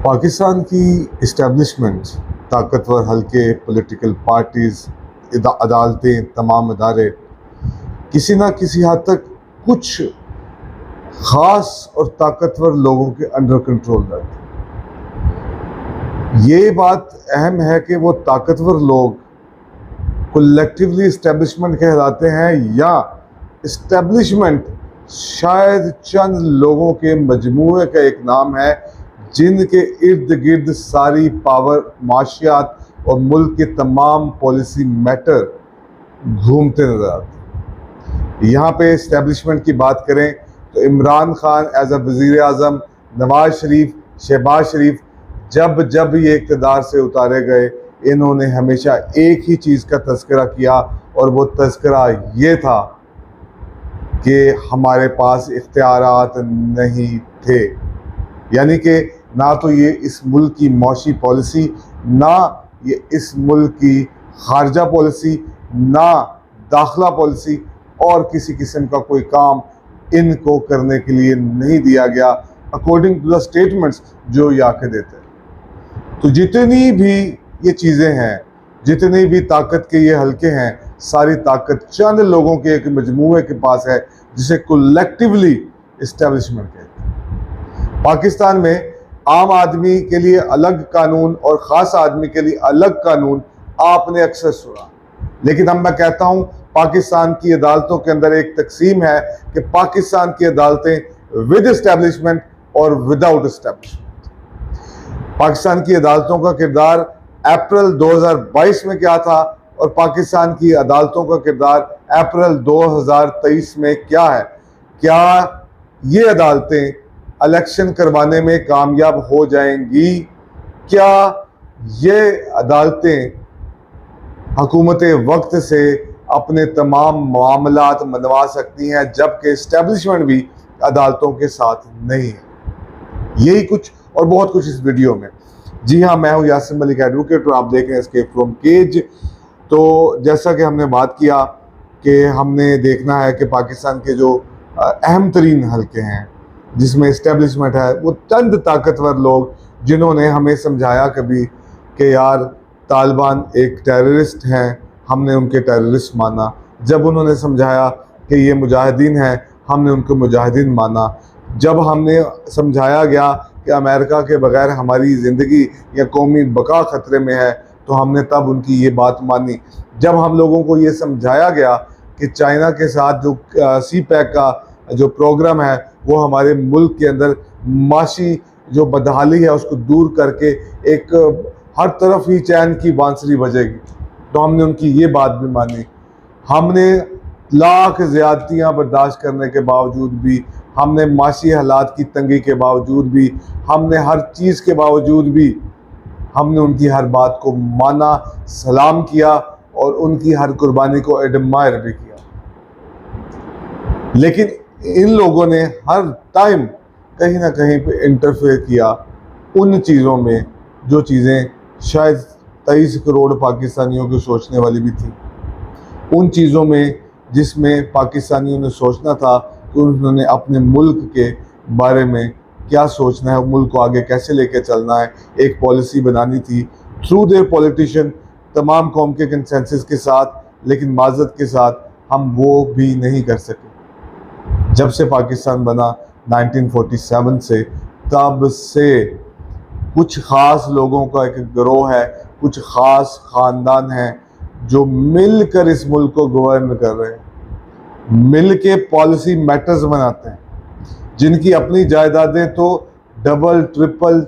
पाकिस्तान की इस्टेब्लिशमेंट, ताकतवर हल्के, पॉलिटिकल पार्टीज़, अदालतें, तमाम इदारे किसी न किसी हद तक कुछ ख़ास और ताकतवर लोगों के अंडर कंट्रोल रहते हैं। ये बात अहम है कि वो ताकतवर लोग कलेक्टिवली इस्टेब्लिशमेंट कहलाते हैं या इस्टेब्लिशमेंट शायद चंद लोगों के मजमूए का एक नाम है जिनके इर्द गिर्द सारी पावर, माशियात और मुल्क के तमाम पॉलिसी मैटर घूमते नजर आते हैं। यहाँ पे इस्टेब्लिशमेंट की बात करें तो इमरान खान एज अ वज़ीर आज़म, नवाज शरीफ, शहबाज शरीफ जब जब ये इक़्तिदार से उतारे गए, इन्होंने हमेशा एक ही चीज़ का तज़किरा किया और वो तज़किरा ये था कि हमारे पास इख्तियारात नहीं थे। यानी कि ना तो ये इस मुल्क की मौशी पॉलिसी, ना ये इस मुल्क की खारजा पॉलिसी, ना दाखिला पॉलिसी और किसी किस्म का कोई काम इनको करने के लिए नहीं दिया गया अकॉर्डिंग टू द स्टेटमेंट्स जो ये आके देते हैं। तो जितनी भी ये चीज़ें हैं, जितनी भी ताकत के ये हल्के हैं, सारी ताकत चंद लोगों के एक मजमूए के पास है जिसे कलेक्टिवली इस्टेब्लिशमेंट कहते हैं। पाकिस्तान में आम आदमी के लिए अलग कानून और ख़ास आदमी के लिए अलग कानून आपने अक्सर सुना, लेकिन अब मैं कहता हूँ पाकिस्तान की अदालतों के अंदर एक तकसीम है कि पाकिस्तान की अदालतें विद इस्टेब्लिशमेंट और विदाउट इस्टेब्लिशमेंट। पाकिस्तान की अदालतों का किरदार अप्रैल 2022 में क्या था और पाकिस्तान की अदालतों का किरदार अप्रैल 2023 में क्या है? क्या ये अदालतें इलेक्शन करवाने में कामयाब हो जाएंगी? क्या ये अदालतें हुकूमत वक्त से अपने तमाम मामलात मनवा सकती हैं जबकि इस्टेब्लिशमेंट भी अदालतों के साथ नहीं है? यही कुछ और बहुत कुछ इस वीडियो में। जी हाँ, मैं हूँ यासिर मलिक एडवोकेट और आप देख रहे हैं एस्केप फ्रॉम केज। तो जैसा कि हमने बात किया कि हमने देखना है कि पाकिस्तान के जो अहम तरीन हल्के हैं जिसमें इस्टेब्लिशमेंट है, वो चंद ताकतवर लोग जिन्होंने हमें समझाया कभी कि यार तालिबान एक टेररिस्ट हैं, हमने उनके टेररिस्ट माना। जब उन्होंने समझाया कि ये मुजाहिदीन हैं, हमने उनको मुजाहिदीन माना। जब हमने समझाया गया कि अमेरिका के बगैर हमारी ज़िंदगी या कौमी बका ख़तरे में है, तो हमने तब उनकी ये बात मानी। जब हम लोगों को ये समझाया गया कि चाइना के साथ जो सी पैक का जो प्रोग्राम है वो हमारे मुल्क के अंदर माशी जो बदहाली है उसको दूर करके एक हर तरफ ही चैन की बांसुरी बजेगी, तो हमने उनकी ये बात भी मानी। हमने लाख ज़्यादतियाँ बर्दाश्त करने के बावजूद भी, हमने माशी हालात की तंगी के बावजूद भी, हमने हर चीज़ के बावजूद भी हमने उनकी हर बात को माना, सलाम किया और उनकी हर कुर्बानी को एडमायर भी किया। लेकिन इन लोगों ने हर टाइम कहीं ना कहीं पे इंटरफेयर किया उन चीज़ों में जो चीज़ें शायद 23 करोड़ पाकिस्तानियों की सोचने वाली भी थी, उन चीज़ों में जिसमें पाकिस्तानियों ने सोचना था कि उन्होंने अपने मुल्क के बारे में क्या सोचना है, मुल्क को आगे कैसे लेके चलना है, एक पॉलिसी बनानी थी थ्रू देयर पॉलिटिशियन, तमाम कौम के कंसेंसस के साथ। लेकिन माज़रत के साथ हम वो भी नहीं कर सके। जब से पाकिस्तान बना 1947 से, तब से कुछ ख़ास लोगों का एक गिरोह है, कुछ ख़ास ख़ानदान हैं जो मिलकर इस मुल्क को गवर्न कर रहे हैं, मिल के पॉलिसी मैटर्स बनाते हैं, जिनकी अपनी जायदादें तो डबल ट्रिपल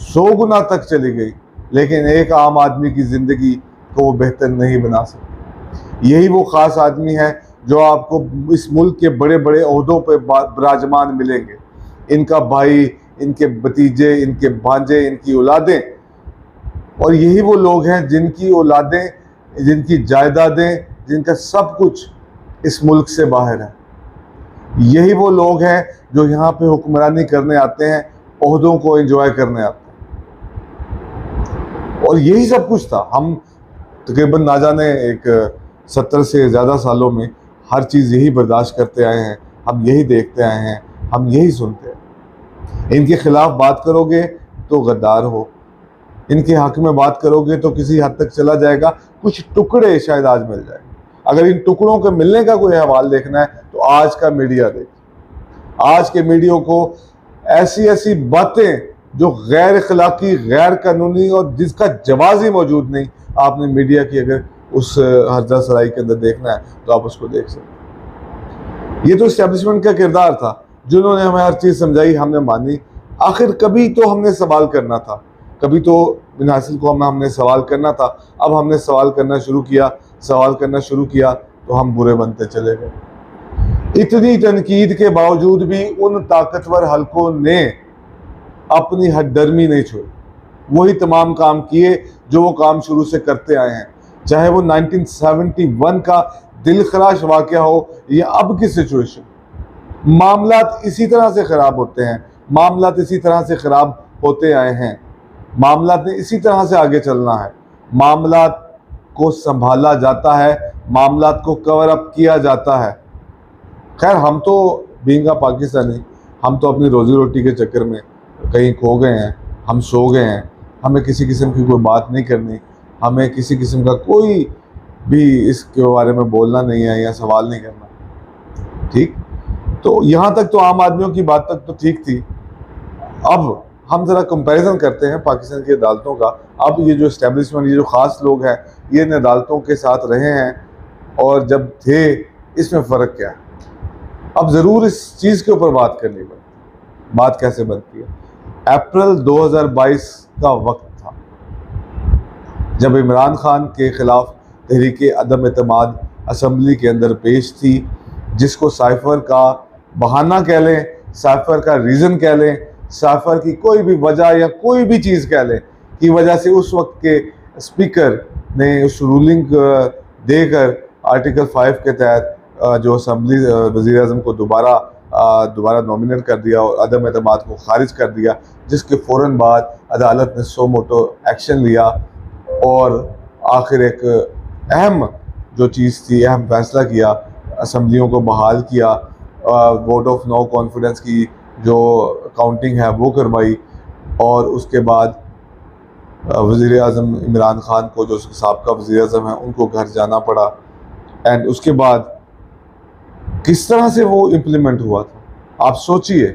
100 गुना तक चली गई, लेकिन एक आम आदमी की ज़िंदगी को वो बेहतर नहीं बना सकते। यही वो ख़ास आदमी है जो आपको इस मुल्क के बड़े बड़े ओहदों पर विराजमान मिलेंगे। इनका भाई, इनके भतीजे, इनके भांजे, इनकी औलादें, और यही वो लोग हैं जिनकी औलादें, जिनकी जायदादें, जिनका सब कुछ इस मुल्क से बाहर है। यही वो लोग हैं जो यहाँ पे हुक्मरानी करने आते हैं, ओहदों को एंजॉय करने आते हैं, और यही सब कुछ था। हम तकरीबन ना जाने एक 70 से ज़्यादा सालों में हर चीज़ यही बर्दाश्त करते आए हैं, हम यही देखते आए हैं, हम यही सुनते हैं। इनके ख़िलाफ़ बात करोगे तो गद्दार हो। इनके हक में बात करोगे तो किसी हद तक चला जाएगा, कुछ टुकड़े शायद आज मिल जाएंगे। अगर इन टुकड़ों के मिलने का कोई हवाल देखना है तो आज का मीडिया देख। आज के मीडिया को ऐसी ऐसी बातें जो गैर अखलाकी, गैर कानूनी और जिसका जवाब ही मौजूद नहीं, आपने मीडिया की अगर उस हरजा सराई के अंदर देखना है तो आप उसको देख सकते। ये तो इस्टेब्लिशमेंट का किरदार था, जिन्होंने हमें हर चीज़ समझाई, हमने मानी। आखिर कभी तो हमने सवाल करना था, कभी तो बिन हासिल को हमने सवाल करना था। अब हमने सवाल करना शुरू किया, सवाल करना शुरू किया तो हम बुरे बनते चले गए। इतनी तनकीद के बावजूद भी उन ताकतवर हलकों ने अपनी हददर्मी नहीं छोड़ी, वही तमाम काम किए जो वो काम शुरू से करते आए हैं। चाहे वो 1971 का दिलखराश वाक़या हो या अब की सिचुएशन, मामलात इसी तरह से ख़राब होते हैं, मामलात इसी तरह से ख़राब होते आए हैं, मामलात ने इसी तरह से आगे चलना है। मामलात को संभाला जाता है, मामलात को कवर अप किया जाता है। खैर, हम तो बीइंग अ पाकिस्तानी, हम तो अपनी रोज़ी रोटी के चक्कर में कहीं खो गए हैं, हम सो गए हैं। हमें किसी किस्म की कोई बात नहीं करनी, हमें किसी किस्म का कोई भी इसके बारे में बोलना नहीं है या सवाल नहीं करना। ठीक, तो यहाँ तक तो आम आदमियों की बात तक तो ठीक थी। अब हम ज़रा कंपैरिजन करते हैं पाकिस्तान की अदालतों का। अब ये जो इस्टेब्लिशमेंट, ये जो ख़ास लोग हैं, ये इन अदालतों के साथ रहे हैं और जब थे, इसमें फ़र्क क्या है। अब ज़रूर इस चीज़ के ऊपर बात करनी पड़ती। बात कैसे बनती है? अप्रैल 2022 का वक्त था जब इमरान खान के ख़िलाफ़ तहरीक अदम एतमाद असम्बली के अंदर पेश थी, जिसको साइफ़र का बहाना कह लें, साइफ़र का रीज़न कह लें, साइफ़र की कोई भी वजह या कोई भी चीज़ कह लें, की वजह से उस वक्त के स्पीकर ने उस रूलिंग देकर आर्टिकल 5 के तहत जो असम्बली वज़ीर आज़म को दोबारा नॉमिनेट कर दिया और अदम एतमाद को खारिज कर दिया, जिसके फ़ौरन बाद अदालत ने सो मोटो एक्शन लिया और आखिर एक अहम जो चीज़ थी, अहम फैसला किया, असम्बलियों को बहाल किया, वोट ऑफ नो कॉन्फिडेंस की जो काउंटिंग है वो करवाई और उसके बाद वज़ीर आज़म इमरान खान को, जो साबका वज़ीर आज़म हैं, उनको घर जाना पड़ा। एंड उसके बाद किस तरह से वो इम्प्लीमेंट हुआ था, आप सोचिए।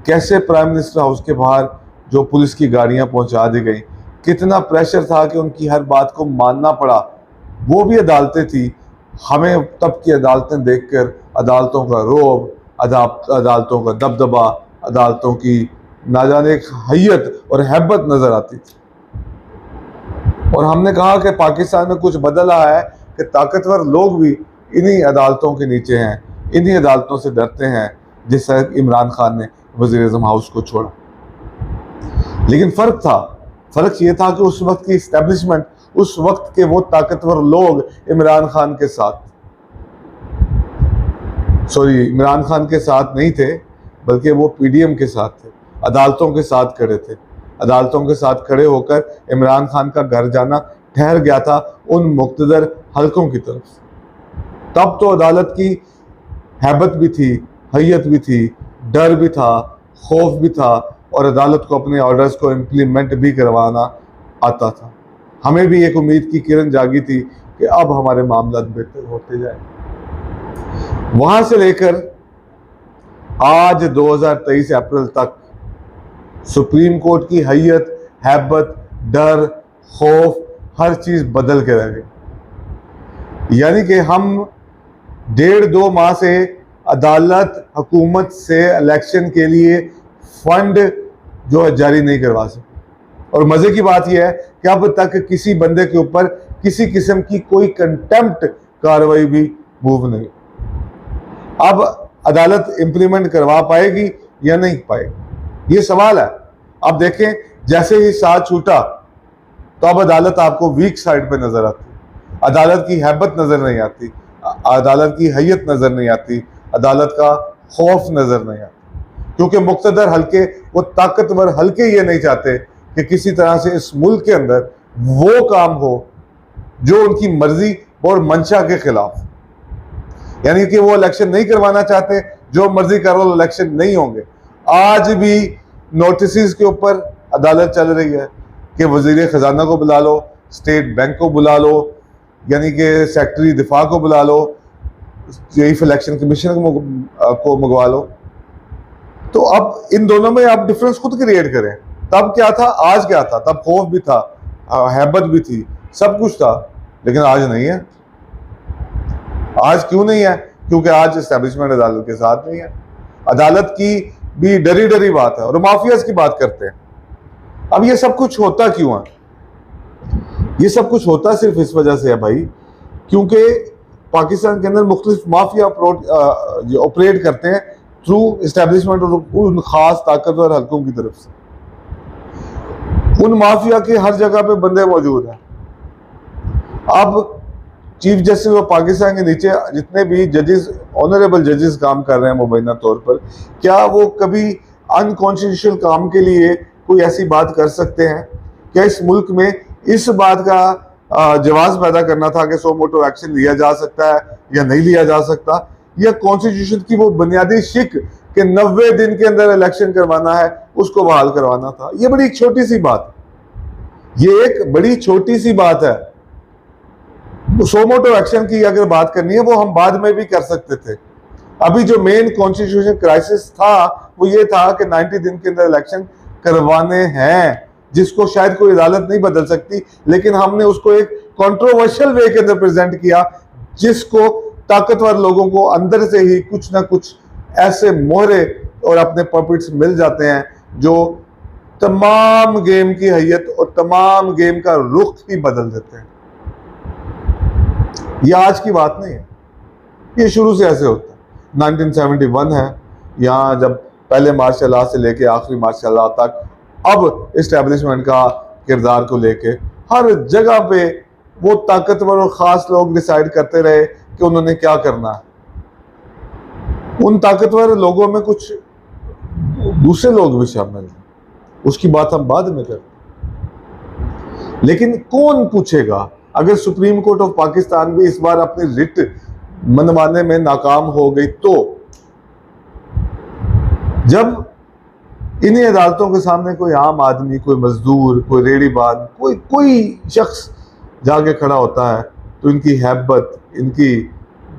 कैसे प्राइम मिनिस्टर हाउस के बाहर जो पुलिस की गाड़ियां पहुंचा दी गई, कितना प्रेशर था कि उनकी हर बात को मानना पड़ा। वो भी अदालतें थी। हमें तब की अदालतें देखकर अदालतों का रोब, अदालतों का दबदबा, अदालतों की ना जाने एक हैयत और हैबत नज़र आती थी। और हमने कहा कि पाकिस्तान में कुछ बदल रहा है कि ताकतवर लोग भी इन्हीं अदालतों के नीचे हैं, इन्हीं अदालतों से डरते हैं, जिस तरह इमरान खान ने वज़ीर आज़म हाउस को छोड़ा। लेकिन फ़र्क ये था कि उस वक्त की इस्टेब्लिशमेंट, उस वक्त के वो ताकतवर लोग इमरान खान के साथ नहीं थे, बल्कि वो पीडीएम के साथ थे, अदालतों के साथ खड़े थे। अदालतों के साथ खड़े होकर इमरान खान का घर जाना ठहर गया था उन मुक़्तदर हलकों की तरफ। तब तो अदालत की हैबत भी थी, हैयत भी थी, डर भी था, खौफ भी था और अदालत को अपने ऑर्डर्स को इम्प्लीमेंट भी करवाना आता था। हमें भी एक उम्मीद की किरण जागी थी कि अब हमारे मामला बेहतर होते जाए। वहाँ से लेकर आज 2023 अप्रैल तक सुप्रीम कोर्ट की हैयत, हैबत, डर, खौफ, हर चीज़ बदल के रह गई। यानी कि हम 1.5-2 माह से अदालत हुकूमत से इलेक्शन के लिए फंड जो है जारी नहीं करवा सकती। और मज़े की बात यह है कि अब तक किसी बंदे के ऊपर किसी किस्म की कोई कंटेम्प्ट कार्रवाई भी मूव नहीं। अब अदालत इम्प्लीमेंट करवा पाएगी या नहीं पाएगी, ये सवाल है। अब देखें, जैसे ही साथ छूटा तो अब अदालत आपको वीक साइड पे नजर आती, अदालत की हैबत नजर नहीं आती, अदालत की हैयत नजर नहीं आती, अदालत का खौफ नजर नहीं आता, क्योंकि मुक़्तदर हल्के, वो ताकतवर हल्के ये नहीं चाहते कि किसी तरह से इस मुल्क के अंदर वो काम हो जो उनकी मर्जी और मंशा के खिलाफ। यानी कि वो इलेक्शन नहीं करवाना चाहते, जो मर्जी करो इलेक्शन नहीं होंगे। आज भी नोटिस के ऊपर अदालत चल रही है कि वजीर ख़जाना को बुला लो, स्टेट बैंक को बुला लो, यानी कि सेक्रेटरी दिफा को बुला लो, चीफ इलेक्शन कमीशन को मंगवा लो। तो अब इन दोनों में आप डिफरेंस खुद क्रिएट करें। तब क्या था, आज क्या था? तब खौफ भी था, हैबत भी थी, सब कुछ था, लेकिन आज नहीं है। आज क्यों नहीं है? क्योंकि आज एस्टेब्लिशमेंट अदालत के साथ नहीं है। अदालत की भी डरी डरी बात है और माफियाज की बात करते हैं। अब ये सब कुछ होता क्यों है? ये सब कुछ होता सिर्फ इस वजह से है भाई, क्योंकि पाकिस्तान के अंदर मुख्तलिफ माफिया ऑपरेट करते हैं थ्रू इस्टेब्लिशमेंट और उन खास ताकतवर हलकों की तरफ से। उन माफिया के हर जगह पे बंदे मौजूद हैं। अब चीफ जस्टिस ऑफ पाकिस्तान के नीचे जितने भी जजेस, ऑनरेबल जजेस काम कर रहे हैं मुबैना तौर पर, क्या वो कभी अनकॉन्स्टिट्यूशनल काम के लिए कोई ऐसी बात कर सकते हैं? क्या इस मुल्क में इस बात का जवाब पैदा करना था कि सो मोटो एक्शन लिया जा सकता है या नहीं लिया जा सकता? या कॉन्स्टिट्यूशन की वो बुनियादी शिक कि 90 दिन के अंदर इलेक्शन करवाना है, उसको बहाल करवाना था? ये बड़ी छोटी सी बात, ये एक बड़ी छोटी सी बात है। सो मोटो एक्शन की अगर बात करनी है वो हम बाद में भी कर सकते थे। अभी जो मेन कॉन्स्टिट्यूशन क्राइसिस था वो ये था कि 90 दिन के अंदर इलेक्शन करवाने हैं, जिसको शायद कोई अदालत नहीं बदल सकती, लेकिन हमने उसको एक कंट्रोवर्शियल वे के अंदर प्रेजेंट किया, जिसको ताकतवर लोगों को अंदर से ही कुछ ना कुछ ऐसे मोहरे और अपने पॉकेट्स मिल जाते हैं जो तमाम गेम की हैयत और तमाम गेम का रुख ही बदल देते हैं। ये आज की बात नहीं है, ये शुरू से ऐसे होता है। 1971 है, यहाँ जब पहले मार्शल लॉ से लेके आखिरी मार्शल लॉ तक, अब इस्टेब्लिशमेंट का किरदार को लेके हर जगह पे वो ताकतवर और ख़ास लोग डिसाइड करते रहे कि उन्होंने क्या करना है। उन ताकतवर लोगों में कुछ दूसरे लोग भी शामिल हैं, उसकी बात हम बाद में करते। लेकिन कौन पूछेगा अगर सुप्रीम कोर्ट ऑफ पाकिस्तान भी इस बार अपनी रिट मनवाने में नाकाम हो गई तो? जब इन्हीं अदालतों के सामने कोई आम आदमी, कोई मजदूर, कोई रेहड़ीबाज, कोई शख्स जाके खड़ा होता है तो इनकी हैबत, इनकी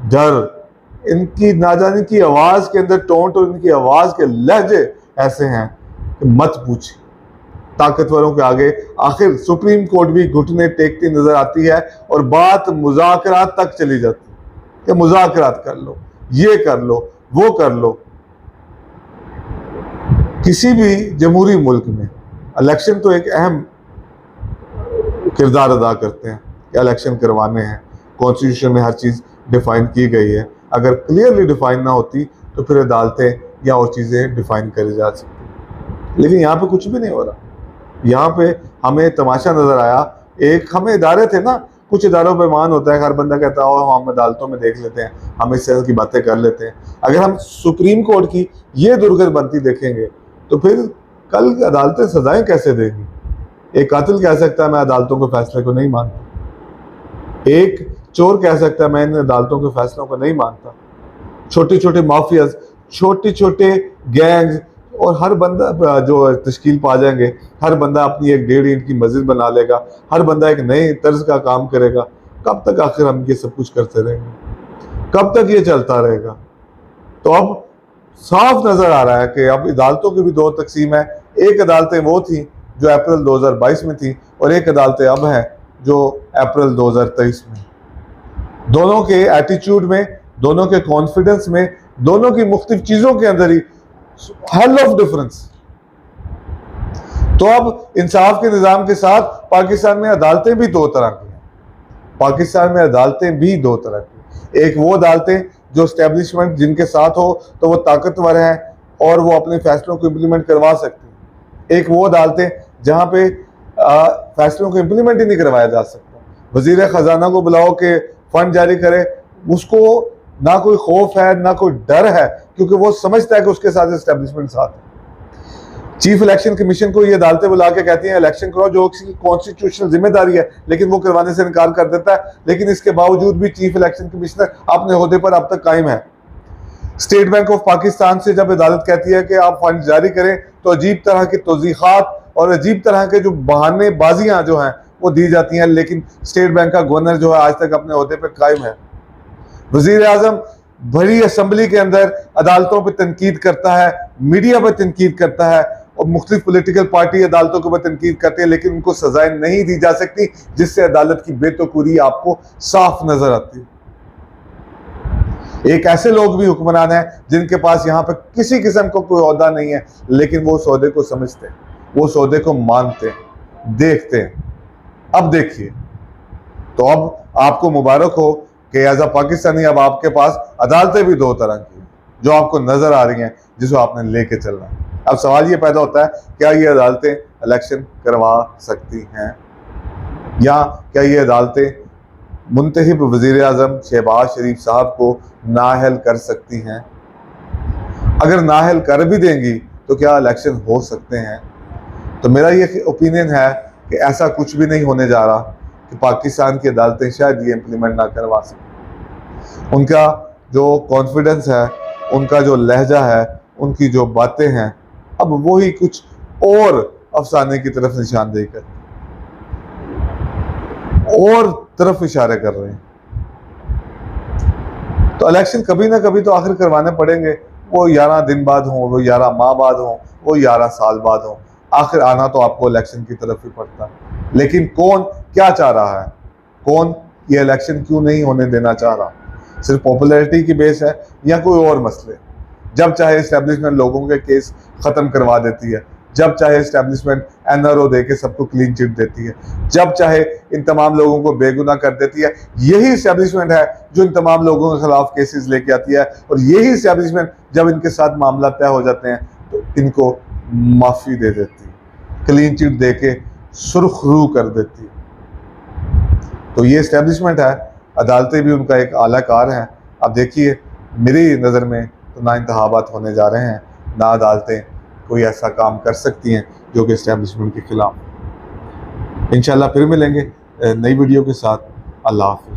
डर, इनकी ना जाने की आवाज़ के अंदर टोंट और इनकी आवाज़ के लहजे ऐसे हैं कि मत पूछ। ताकतवरों के आगे आखिर सुप्रीम कोर्ट भी घुटने टेकती नजर आती है और बात मुज़ाकरात तक चली जाती है कि मुज़ाकरात कर लो, ये कर लो, वो कर लो। किसी भी जमहूरी मुल्क में इलेक्शन तो एक अहम किरदार अदा करते हैं कि इलेक्शन करवाने हैं। कॉन्स्टिट्यूशन में हर चीज़ डिफाइन की गई है, अगर क्लियरली डिफाइन ना होती तो फिर अदालतें या और चीज़ें डिफाइन करी जा सकती। लेकिन यहाँ पे कुछ भी नहीं हो रहा। यहाँ पे हमें तमाशा नज़र आया। एक हमें इदारे थे ना, कुछ इदारों पे मान होता है, हर बंदा कहता है हम अदालतों में देख लेते हैं, हम इस तरह की बातें कर लेते हैं। अगर हम सुप्रीम कोर्ट की ये दुर्गत बनती देखेंगे तो फिर कल अदालतें सजाएं कैसे देंगी? एक कातिल कह सकता है मैं अदालतों के फैसले को नहीं मानता, एक चोर कह सकता है मैं इन अदालतों के फैसलों को नहीं मानता। छोटे छोटे माफियाज, छोटे छोटे गैंग्स और हर बंदा जो तश्कील पा जाएंगे, हर बंदा अपनी एक 1.5 ईंट की मस्जिद बना लेगा, हर बंदा एक नए तर्ज का काम करेगा। कब तक आखिर हम ये सब कुछ करते रहेंगे? कब तक ये चलता रहेगा? तो अब साफ नजर आ रहा है कि अब अदालतों की भी दो तकसीम है। एक अदालतें वो थी जो अप्रैल 2022 में थी और एक अदालतें अब हैं जो अप्रैल 2023 में। दोनों के एटीट्यूड में, दोनों के कॉन्फिडेंस में, दोनों की मुख्तलिफ चीज़ों के अंदर ही हेल ऑफ डिफरेंस। तो अब इंसाफ के निज़ाम के साथ पाकिस्तान में अदालतें भी दो तरह की हैं। पाकिस्तान में अदालतें भी दो तरह की, एक वो अदालतें जो इस्टेब्लिशमेंट जिनके साथ हो तो वो ताकतवर हैं और वो अपने फैसलों को इम्प्लीमेंट करवा सकती हैं। एक वो अदालतें जहाँ पे फैसलों को इम्प्लीमेंट ही नहीं करवाया जा सकता। वजीर ख़जाना को बुलाओ कि फंड जारी करे, उसको ना कोई खौफ है ना कोई डर है, क्योंकि वो समझता है कि उसके साथ इस्टेब्लिशमेंट साथ है। चीफ इलेक्शन कमीशन को ये अदालतें बुला के कहती हैं इलेक्शन करो, जो उसकी कॉन्स्टिट्यूशनल जिम्मेदारी है, लेकिन वो करवाने से इनकार कर देता है। लेकिन इसके बावजूद भी चीफ इलेक्शन कमिश्नर अपने ओहदे पर अब तक कायम है। स्टेट बैंक ऑफ पाकिस्तान से जब अदालत कहती है कि आप फंड जारी करें तो अजीब तरह की तौजीहात और अजीब तरह के जो बहानेबाजियां जो हैं वो दी जाती हैं, लेकिन स्टेट बैंक का गवर्नर जो है आज तक अपने ओहदे पर कायम है। वजीर आजम बड़ी असम्बली के अंदर अदालतों पर तनकीद करता है, मीडिया पर तनकीद करता है और मुख्तलिफ पॉलिटिकल पार्टी अदालतों के ऊपर तनकीद करती है, लेकिन उनको सजाएं नहीं दी जा सकती, जिससे अदालत की बेतुकूरी आपको साफ नजर आती है। एक ऐसे लोग भी हुक्मरान हैं जिनके पास यहाँ पे किसी किस्म का कोई ओहदा नहीं है, लेकिन वो सौदे को समझते हैं, वो सौदे को मानते हैं, देखते हैं। अब देखिए, तो अब आपको मुबारक हो कि एज अ पाकिस्तानी अब आपके पास अदालतें भी दो तरह की जो आपको नजर आ रही हैं, जिसको आपने लेके चलना है। अब सवाल ये पैदा होता है, क्या ये अदालतें इलेक्शन करवा सकती हैं, या क्या ये अदालतें मुंतखब वज़ीर आज़म शहबाज शरीफ साहब को नाअहल कर सकती हैं? अगर नाअहल कर भी देंगी तो क्या इलेक्शन हो सकते हैं? तो मेरा ये ओपिनियन है कि ऐसा कुछ भी नहीं होने जा रहा कि पाकिस्तान की अदालतें शायद ये इम्प्लीमेंट ना करवा सकें। उनका जो कॉन्फिडेंस है, उनका जो लहजा है, उनकी जो बातें हैं, अब वही कुछ और अफसाने की तरफ निशानदेही कर और तरफ इशारे कर रहे हैं। तो इलेक्शन कभी ना कभी तो आखिर करवाने पड़ेंगे, वो 11 दिन बाद हो, वो 11 माह बाद हो, वो 11 साल बाद हो, आखिर आना तो आपको इलेक्शन की तरफ ही पड़ता है। लेकिन कौन क्या चाह रहा है, कौन ये इलेक्शन क्यों नहीं होने देना चाह रहा? सिर्फ पॉपुलैरिटी की बेस है या कोई और मसले? जब चाहे इस्टेब्लिशमेंट लोगों के केस खत्म करवा देती है, जब चाहे इस्टेब्लिशमेंट एनआरओ दे के सबको क्लीन चिट देती है, जब चाहे इन तमाम लोगों को बेगुनाह कर देती है। यही इस्टेब्लिशमेंट है जो इन तमाम लोगों के खिलाफ केसेस लेके आती है, और यही इस्टेब्लिशमेंट जब इनके साथ मामला तय हो जाते हैं तो इनको माफ़ी दे देती है, क्लीन चिट दे के सुरखरू कर देती है। तो ये इस्टेब्लिशमेंट है, अदालतें भी उनका एक आला कार है। अब देखिए, मेरी नज़र में तो ना इंतखाबात होने जा रहे हैं, ना अदालतें कोई ऐसा काम कर सकती हैं जो कि इस्टेब्लिशमेंट के खिलाफ। इंशाल्लाह फिर मिलेंगे नई वीडियो के साथ। अल्लाह हाफ़िज़।